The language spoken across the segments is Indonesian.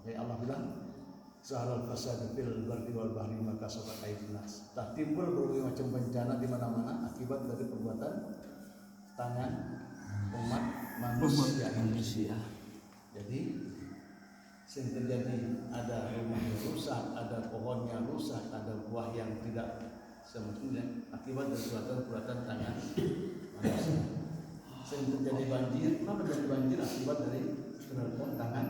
Makanya Allah bilang Zaharal fasad fil barri wal bahri maka kasabat aydin nas. Tak timbul berbagai macam bencana di mana-mana akibat dari perbuatan tangan umat manusia. Jadi yang terjadi ada rumah yang rusak, ada pohon yang rusak, ada buah yang tidak semestinya akibat dari perbuatan tangan manusia. Yang terjadi banjir, kenapa terjadi banjir akibat dari perbuatan tangan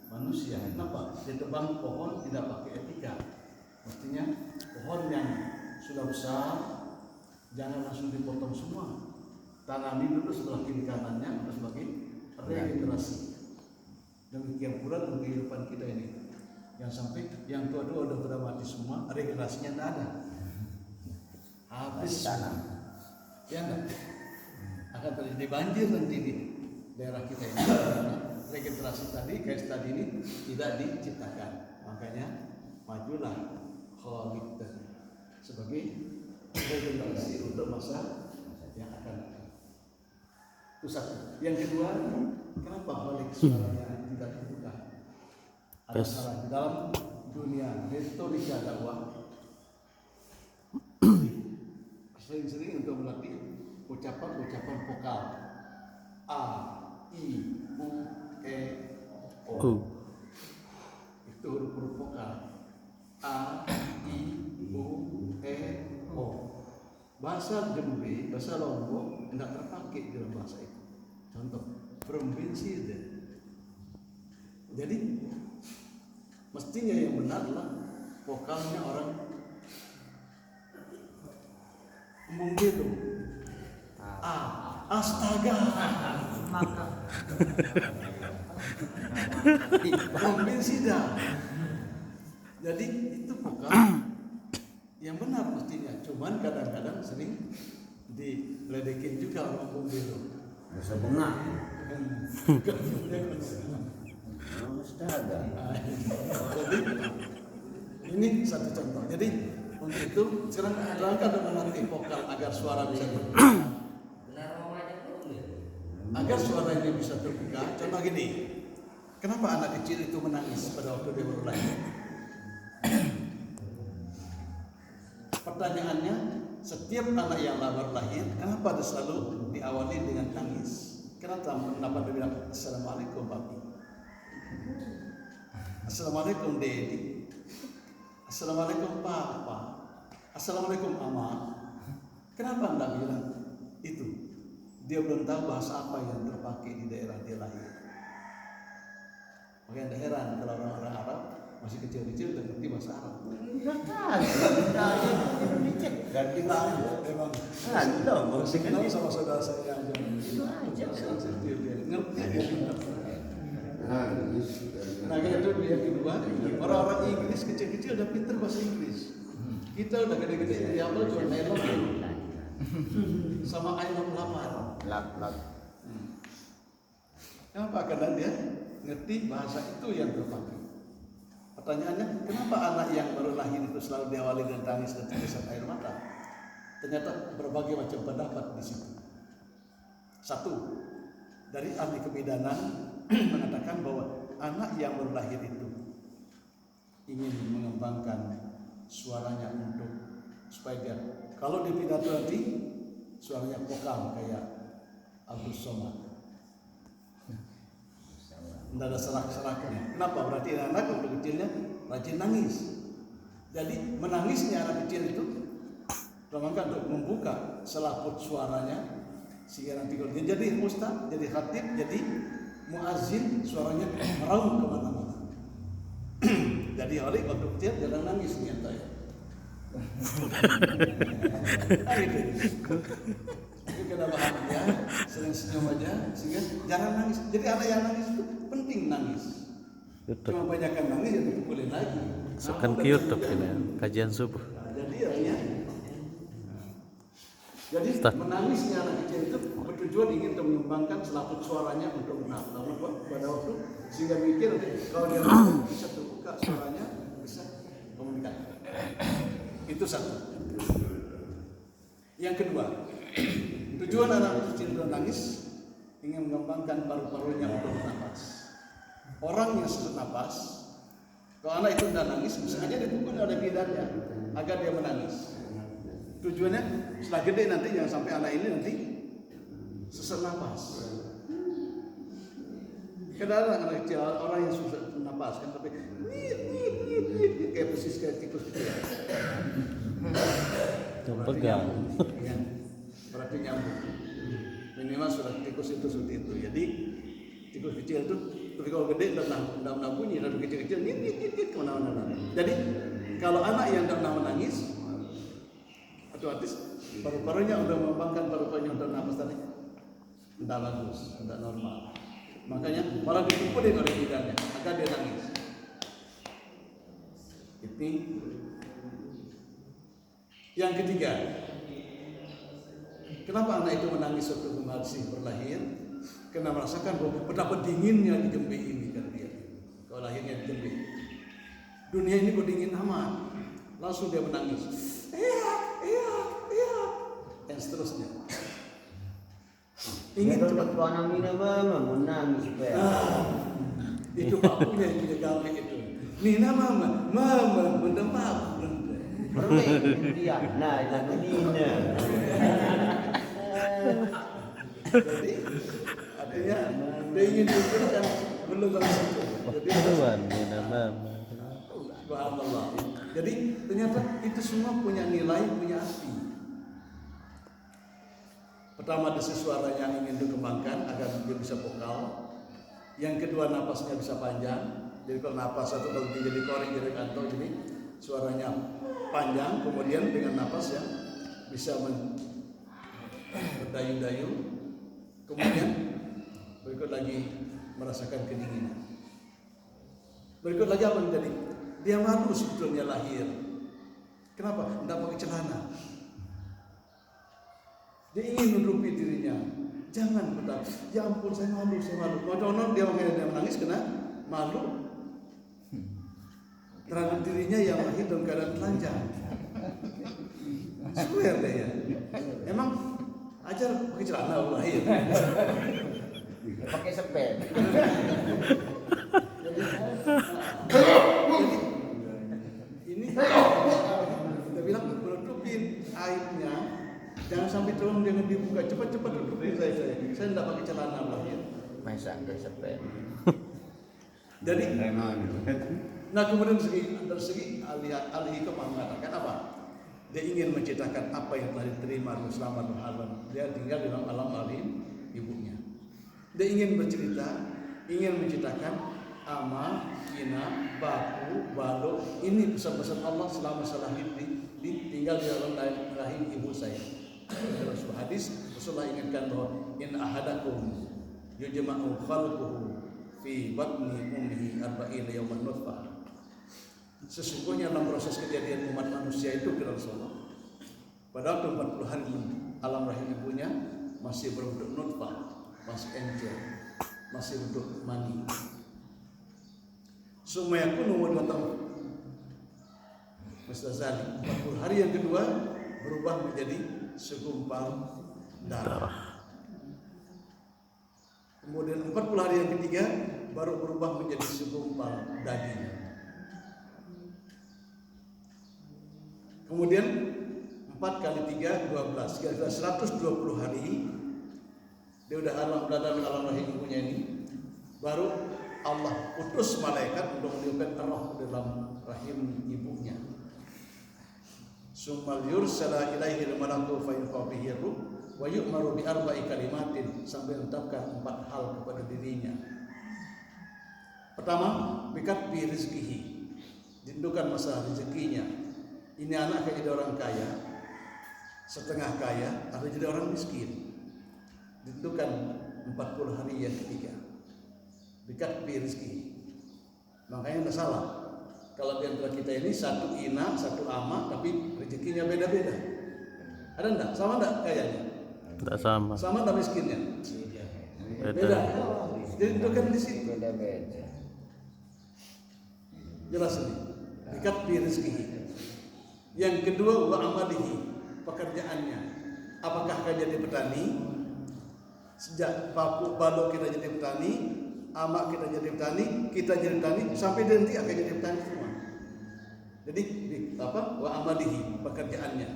manusia? Kenapa? Ditebang pohon tidak pakai etika. Mestinya pohon yang sudah besar jangan langsung dipotong semua. Tanami dulu sebelah kiri kanannya untuk sebagai regenerasi. Demikian pula dalam kehidupan kita ini. Yang sampai yang tua-tua udah pada mati semua, regenerasinya tidak ada. Habis tanam. Ya enggak? Akan terjadi banjir nanti di daerah kita ini. Regenerasi tadi, kayak tadi ini tidak diciptakan. Makanya majulah Khalid sebagai regenerasi untuk masa yang akan datang. Itu satu. Yang kedua, kenapa Khalid suaranya tidak terbuka? Ada salah di dalam dunia retorika dakwah. Sering-sering untuk melatih ucapan-ucapan vokal A, I, U, E, O. Itu huruf-huruf vokal A, I, U, E, O. Bahasa Jembe, bahasa Lombok tidak terpakai dalam bahasa itu. Contoh, provinsi. Jadi mestinya yang benar adalah vokalnya orang Mungkin astaga maka sida. Jadi itu vokal yang benar mestinya. Cuman kadang-kadang sering diledekin juga orang Bumbilo. Bisa bengak. Astaga. Jadi ini satu contoh. Jadi untuk itu sekarang langkah dengan mengerti vokal agar suara bisa terbuka. Agar suara ini bisa terbuka. Contoh gini, kenapa anak kecil itu menangis pada waktu dia baru lahir? Pertanyaannya, setiap anak yang baru lahir, kenapa dia selalu diawali dengan tangis? Kenapa dia bilang Assalamualaikum Papi, Assalamualaikum Dedi, Assalamualaikum Papa, Assalamualaikum Ama. Kenapa anda bilang itu? Dia belum tahu bahasa apa yang terpakai di daerah dia lahir. Makanya anda heran kalau orang-orang Arab masih kecil-kecil dan ngerti bahasa Arab. Dan kita memang masih kenal sama saudara saya aja. Ngerti. Nah itu yang kedua, orang-orang Inggris kecil-kecil udah pintar bahasa Inggris. Kita udah gede-gede di awal cuma I love you sama I love lamar. Kenapa? Karena dia ngerti bahasa itu yang terpakai. Pertanyaannya, kenapa anak yang baru lahir itu selalu diawali dengan tangis dan tetesan air mata? Ternyata berbagai macam pendapat di situ. Satu, dari ahli kebidanan mengatakan bahwa anak yang baru lahir itu ingin mengembangkan suaranya untuk supaya dia kalau di pidato nanti suaranya vokal kayak Agus Somad. Tidak ada serak-seraknya. Kenapa? Berarti anak waktu kecilnya rajin nangis. Jadi menangisnya anak kecil itu terangkan untuk membuka selaput suaranya sehingga nanti kalau dia jadi ustaz, jadi khatib, jadi muazzin, suaranya meraung kemana-mana. Jadi oleh waktu kecil jangan nangis ternyata ya. Itu kena bahagia, sering senyum aja, sehingga jangan nangis. Jadi anak yang nangis itu penting nangis. Cuma banyakkan nangis ya dipukulin lagi. Masukkan ke YouTube ini, kajian subuh. Jadi menangisnya anak kecil itu bertujuan ingin mengembangkan selaput suaranya untuk menafsirkan pada waktu sehingga mikir kalau dia bisa terbuka suaranya bisa komunikasi. Itu satu. Yang kedua, tujuan anak kecil menangis ingin mengembangkan paru-parunya untuk bernafas. Orang yang sesak nafas Kalau anak itu tidak nangis, sengaja dipukul oleh bidannya agar dia menangis. Tujuannya setelah gede nanti jangan sampai anak ini nanti sesak napas. Kadang-kadang anak kecil, orang yang susah napas kan tapi kayak persis kayak tikus gitu ya. Pegang. Berarti nyambung. Minimal sudah tikus itu seperti itu. Jadi tikus kecil itu tapi kalau gede tidak bunyi, dan kecil-kecil nit kemana-mana. Jadi kalau anak yang tidak menangis, otomatis paru-parunya udah mengembangkan paru-parunya untuk napas tadi tidak bagus, tidak normal. Makanya malah dipukulin oleh bidannya agar dia nangis. Ini yang ketiga. Kenapa anak itu menangis waktu masih berlahir? Karena merasakan betapa dinginnya di Jambi ini kan dia. Kalau lahirnya di Jambi, dunia ini kok dingin amat. Langsung dia menangis. Iya. Dan seterusnya. Ingin cepat anak mina mama menangis supaya. Itu papunya yang punya gawe itu. Nina mama mendemam. Dia, nah lagu Nina. Jadi artinya dia ingin tunjukkan belum situ. Jadi Tuhan, nama. subhanallah. Jadi ternyata itu semua punya nilai, punya arti. Pertama dari suara yang ingin dikembangkan agar dia bisa vokal. Yang kedua napasnya bisa panjang. Jadi kalau napas satu kalau dia jadi koring jadi kantong, jadi suaranya panjang. Kemudian dengan napas yang bisa berdayu-dayu. Kemudian berikut lagi merasakan kedinginan. Berikut lagi apa yang jadi? Dia malu sebetulnya lahir. Kenapa? Tidak pakai celana. Dia ingin menutupi dirinya. Jangan betul. Ya ampun saya malu. Mau dia menangis kena malu. Terhadap dirinya yang lahir dalam keadaan telanjang. Swear deh ya. Emang ajar pakai celana lahir. Pakai sepet. Jadi ini kita bilang menutupin aibnya. Jangan sampai tolong jangan dibuka. Cepat-cepat tutupin saya. Saya tidak pakai celana lahir. Masa pakai sepet. Jadi nah kemudian dari segi ahli hikmah mengatakan apa? Dia ingin menceritakan apa yang telah diterima selama 2 alam. Dia tinggal di dalam alam rahim ibunya. Dia ingin bercerita, ingin menceritakan ama, ina, baku, balo. Ini pesan-pesan Allah selama saya lahir tinggal di dalam rahim ibu saya. Dalam sebuah hadis Rasulullah ingatkan bahwa in ahadakum yujma'u khalquhu fi batni ummihi 40 yawman nutfah. Sesungguhnya dalam proses kejadian umat manusia itu kira Rasulullah pada waktu 40 hari alam rahim ibunya masih berbentuk nutfah, masih encel, masih bentuk mani. Sumayakunu mudghatan mustazali. 40 hari yang kedua berubah menjadi segumpal darah. Kemudian 40 hari yang ketiga baru berubah menjadi segumpal daging. Kemudian 4 kali 3 12. Kira-kira 120 hari dia udah berada dalam alam rahim ibunya ini. Baru Allah utus malaikat untuk meniupkan roh dalam rahim ibunya. Summal yursala ilaihi al-malaku fa yunfa bihi ruh wa yu'maru bi arba'i kalimatin, sampai menetapkan 4 hal kepada dirinya. Pertama, bikat bi rizkihi, ditentukan masalah rezekinya. Ini anak akan jadi orang kaya, setengah kaya, atau jadi orang miskin. Ditentukan 40 hari yang ketiga. Bikat bi rizkihi. Makanya tidak salah kalau di antara kita ini satu ina, satu ama, tapi rezekinya beda-beda. Ada enggak? Sama enggak kayaknya? Tidak sama. Sama enggak miskinnya? Beda. Beda. Jadi itu kan di sini. Beda-beda. Jelas ini. Bikat bi rizkihi. Yang kedua wa amalihi, pekerjaannya. Apakah akan jadi petani? Sejak balo kita jadi petani, amak kita jadi petani, sampai nanti akan jadi petani semua. Jadi wa amalihi, pekerjaannya.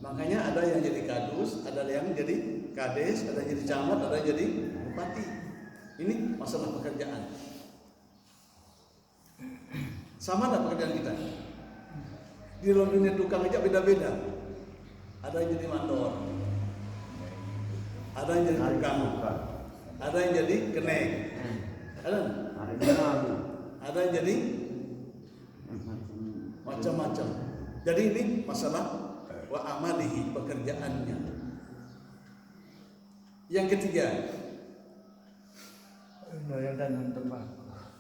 Makanya ada yang jadi kadus, ada yang jadi kades, ada yang jadi camat, ada yang jadi bupati. Ini masalah pekerjaan. Sama ada pekerjaan kita. Di dalam dunia tukang aja beda-beda. Ada yang jadi mandor, ada yang jadi tukang, ada yang jadi kenek, ada yang jadi macam-macam. Jadi ini masalah wa amalihi, pekerjaannya. Yang ketiga,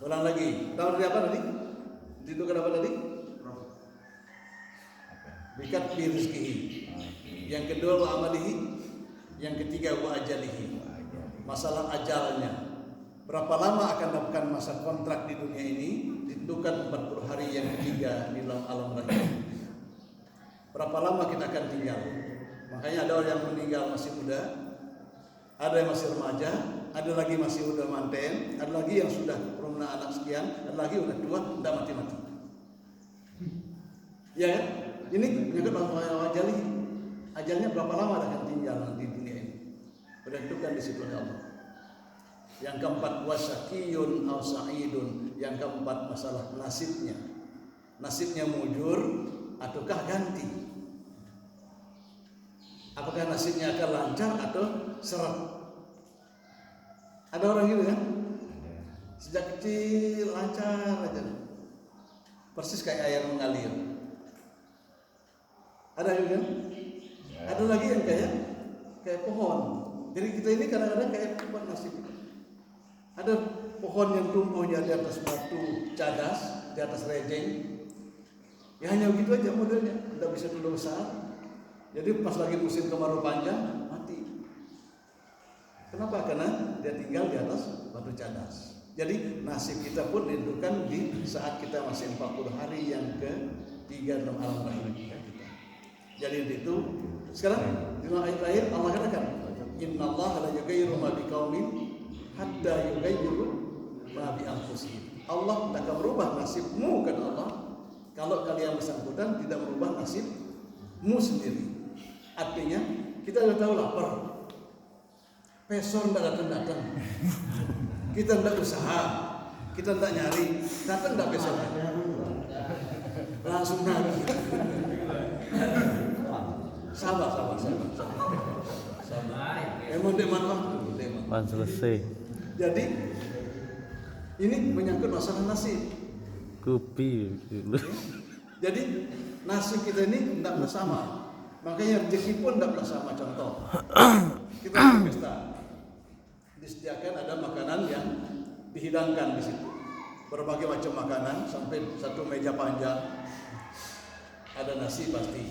ulang lagi. Tahu dari apa tadi? Itu kenapa tadi? Bikat fi rizqihi. Yang kedua wa amalihi. Yang ketiga wa ajalihi. Masalah ajalnya. Berapa lama akan dapatkan masa kontrak di dunia ini? Ditentukan 40 hari. Yang ketiga di dalam alam rahim. Berapa lama kita akan tinggal? Makanya ada orang yang meninggal masih muda, ada yang masih remaja, ada lagi masih udah manten, ada lagi yang sudah punya anak sekian, ada lagi udah tua, udah mati-mati. Ya kan? Ini menyangkut masalah ajali. Ajalnya berapa lama akan tinggal di dunia ini? Sudah ditentukan di situ oleh Allah. Yang keempat wasakiyun aw sa'idun. Yang keempat masalah nasibnya. Nasibnya mujur ataukah ganti? Apakah nasibnya akan lancar atau seret? Ada orang gitu kan? Sejak kecil lancar aja, persis kayak air mengalir. Ada gitu kan? Ada lagi yang kayak pohon. Jadi kita ini kadang-kadang kayak pohon nasib. Ada pohon yang tumbuhnya di atas batu cadas, di atas rejeng. Ya hanya begitu aja modelnya, tidak bisa tumbuh besar. Jadi pas lagi musim kemarau panjang mati. Kenapa? Karena dia tinggal di atas batu cadas. Jadi nasib kita pun ditentukan di saat kita masih 40 hari yang ke-3 dalam alam rahim kita. Jadi itu sekarang di ayat terakhir Allah katakan, Innallaha la yughayyiru ma biqaumin hatta yughayyiru ma bi anfusihim. Allah tidak akan merubah nasibmu, kata Allah, kalau kalian bersangkutan tidak merubah nasibmu sendiri. Artinya kita sudah tahu lapar, pesor tidak datang, kita tidak usaha, kita tidak nyari, datang tidak pesor, langsung nagih. Sabar. Emang deman waktu, deman. Selesai. Jadi ini menyangkut masalah nasib. Kopi. Jadi nasib kita ini tidak pernah sama. Makanya rezeki pun tidak pernah sama. Contoh, kita berpesta, disediakan ada makanan yang dihidangkan di situ, berbagai macam makanan sampai satu meja panjang. Ada nasi pasti,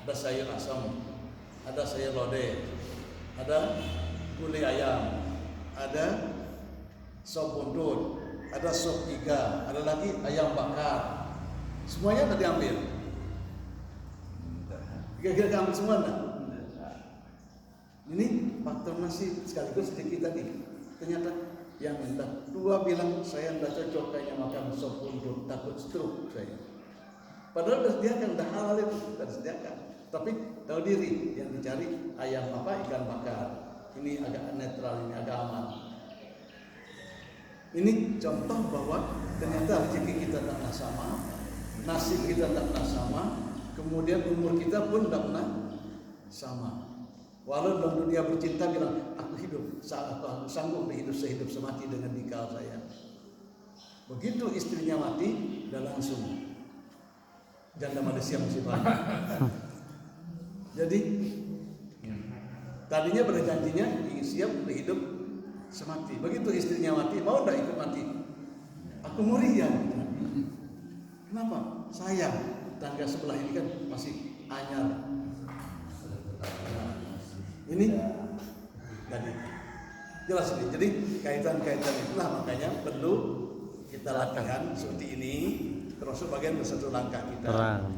ada sayur asam, ada sayur lodeh, ada gulai ayam, ada sop buntut, ada sop iga, ada lagi ayam bakar. Semuanya sudah diambil. Kira-kira ambil semua enggak? Ini faktor nasib sekaligus sedikit tadi. Ternyata yang dua bilang saya tidak cocok kayaknya makan sop buntut, takut stroke saya. Padahal sudah disediakan, sudah halal itu sudah disediakan. Tapi tahu diri yang dicari ayam apa, ikan bakar. Ini agak netral, ini agak aman. Ini contoh bahwa ternyata rezeki kita tak pernah sama, nasib kita tak pernah sama, kemudian umur kita pun tak pernah sama. Walau dalam dunia bercinta bilang aku hidup, aku sanggup hidup sehidup semati dengan nikah saya. Begitu istrinya mati, dan langsung janda Malaysia masih banyak. Jadi tadinya pada janjinya ingin siap untuk hidup semati. Begitu istrinya mati, mau tidak ikut mati? Aku mau riang. Kenapa? Sayang, tangga sebelah ini kan masih anyar. Ini tadi jelas ini. Jadi kaitan-kaitan itulah makanya perlu kita latihan seperti ini. Termasuk bagian satu langkah kita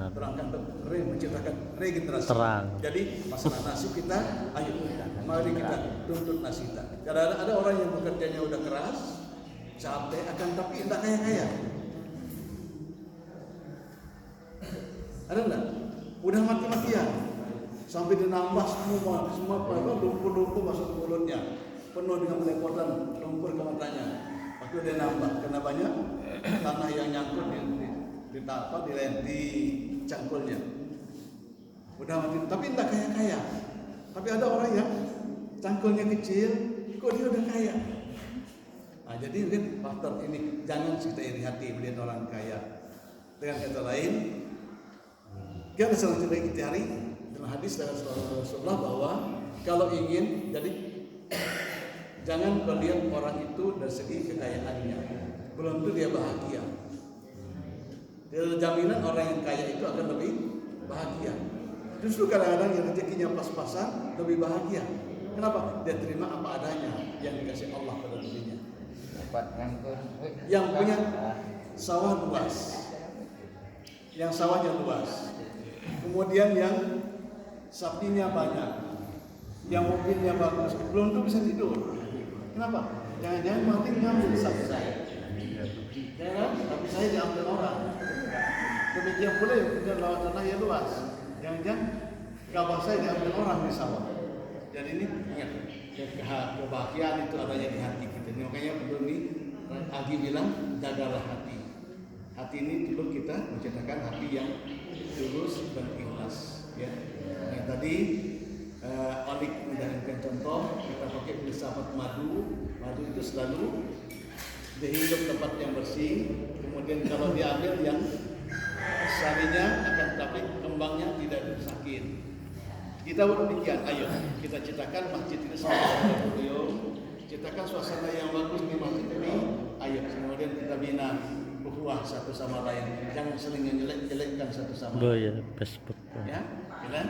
terangkan menciptakan regenerasi. Jadi masalah nasib kita, ayo mari kita tuntut nasib kita. Kadang-kadang ada orang yang bekerjanya udah keras, capek, akan tapi tidak kaya-kaya. Ada enggak? Udah mati-matian, sampai dinambah semua lumpur-lumpur masuk ke mulutnya, penuh dengan belepotan lumpur ke matanya. Waktu dia nambah, karena banyak tanah yang nyangkut di cangkulnya. Udah mati, tapi tidak kaya-kaya. Tapi ada orang yang cangkulnya kecil, kok dia udah kaya. Nah, jadi mungkin faktor ini jangan kita iri hati melihat orang kaya. Dengan kata lain, kita selanjutnya kita hari dalam hadis dari Rasulullah bahwa kalau ingin, jadi jangan melihat orang itu dari segi kekayaannya, belum tentu dia bahagia. Tidak ada jaminan orang yang kaya itu akan lebih bahagia. Justru kadang-kadang yang rezekinya pas-pasan lebih bahagia. Kenapa? Dia terima apa adanya yang dikasih Allah pada dirinya. Yang punya sawah luas, yang sawahnya luas, kemudian yang sapinya banyak, yang mobilnya bagus, belum tentu bisa tidur. Kenapa? Jangan-jangan mati ngambil sapi saya. Jangan, sapi saya diambil orang. Demikian pula yang punya lawan tanah yang luas. Jangan-jangan gabah saya diambil orang di sawah. Jadi ini ingat, kebahagiaan itu adanya di hati kita. Makanya perlu ini Agi bilang jagalah hati. Hati ini perlu kita menciptakan hati yang tulus dan ikhlas. Ya. Nah, tadi Alik mendapatkan contoh kita pakai filsafat madu. Madu itu selalu dihidup tempat yang bersih. Kemudian kalau diambil yang sarinya akan tapi kembangnya tidak sakit. Kita demikian, ayo kita ciptakan masjid ini sebagai auditorium, ciptakan suasana yang bagus di masjid ini. Ayo kemudian kita bina ukhuwah satu sama lain. Jangan sering jelek-jelekkan satu sama lain. Boya Facebook. Ya, kan?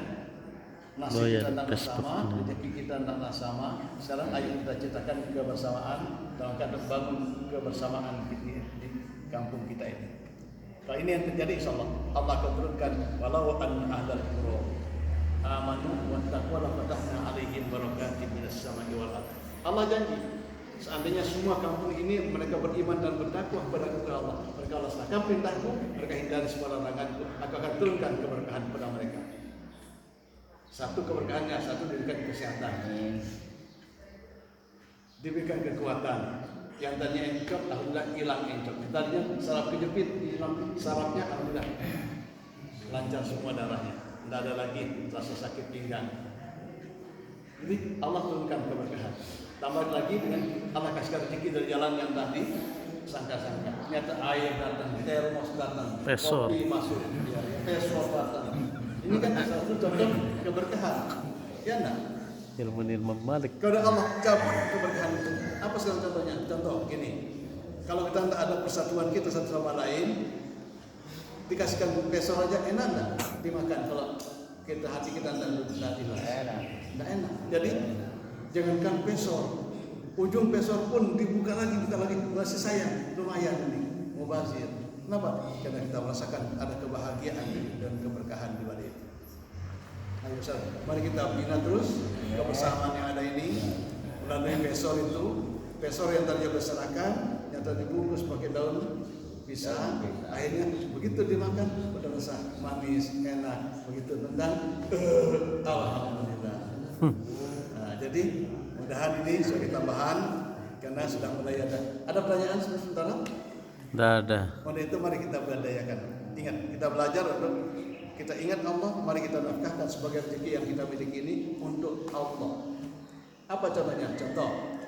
Nasib kita tidak sama, rezeki kita tidak sama. Sekarang ayo kita ciptakan kebersamaan dalam keadaan bangun kebersamaan di kampung kita ini. Kalau ini yang terjadi, insyaallah Allah akan turunkan walau an ahlal qura amanu wa taqwa la fatahna alaihim barakatin minas samai wal ardh. Allah janji seandainya semua kampung ini mereka beriman dan bertakwa kepada Allah, mereka laksanakan perintahku, mereka hindari semua laranganku, aku akan turunkan keberkahan kepada mereka. Satu keberkahannya, satu diberikan kesehatan, diberikan kekuatan. Yang tadinya encok, alhamdulillah hilang encok. Tadinya saraf kejepit, hilang sarafnya, alhamdulillah lancar semua darahnya. Tidak ada lagi rasa sakit pinggang. Jadi Allah turunkan keberkahan. Tambah lagi dengan Allah kasih rezeki dari jalan yang tadi sangka-sangka. Ternyata air datang, termos datang, Pesor. kopi masuk, ya, pesor datang. Ini kan satu contoh keberkahan. Ya enggak? Ilmu Imam Malik. Kalau Allah cabut keberkahan itu, apa sekarang contohnya? Contoh gini, kalau kita tidak ada persatuan kita satu sama lain, dikasihkan pesor aja enak enggak dimakan? Kalau kita hati kita tidak enak. Jadi jangankan pesor, ujung pesor pun dibuka lagi, masih sayang, lumayan ini, mubazir. Kenapa? Karena kita merasakan ada kebahagiaan dan keberkahan di balik itu. Ayo Ustaz, mari kita bina terus kebersamaan yang ada ini melalui pesor itu, pesor yang tadinya berserakan, yang tadi dibungkus pakai daun pisang, akhirnya begitu dimakan udah rasa manis, enak, begitu tendang, alhamdulillah. Nah, jadi mudahan ini sebagai tambahan karena sudah mulai ada pertanyaan sementara. Tidak ada. Oleh itu mari kita berdayakan. Ingat, kita belajar untuk kita ingat Allah, mari kita nafkahkan sebagai rezeki yang kita miliki ini untuk Allah. Apa contohnya? Contoh,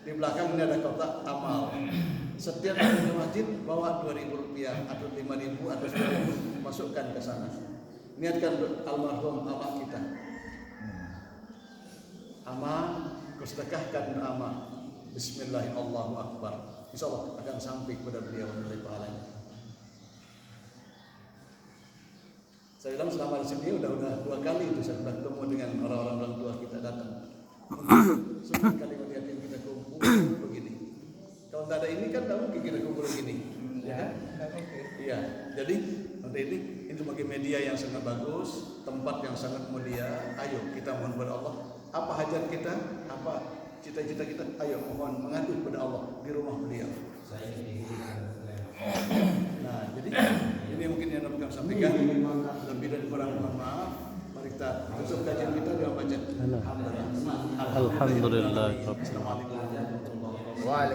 di belakang ini ada kotak amal. Setiap hari di masjid bawa Rp2.000 atau Rp5.000 atau Rp10.000 masukkan ke sana. Niatkan almarhum abah kita. Amal, kesedekahkan amal. Bismillahirrahmanirrahim, Allahu Akbar. InsyaAllah akan sampai kepada beliau menilai pahalanya. Saya bilang selama di sini udah 2 kali itu saya bertemu dengan orang-orang tua kita datang. Semua kali melihat yang kita kumpul begini. Kalau tidak ada ini kan tidak mungkin kita kumpul begini. Ya kan? Iya. Jadi nanti ini sebagai media yang sangat bagus, tempat yang sangat mulia. Ayo kita mohon kepada Allah. Apa hajat kita? Apa cita-cita kita, ayo mohon mengadu kepada Allah di rumah beliau. Nah, jadi ini mungkin yang dapat kami sampaikan. Lebih dan kurang mohon maaf. Mari kita tutup kajian kita dengan baca Alhamdulillah. Assalamualaikum warahmatullahi wabarakatuh. Waalaikumsalam.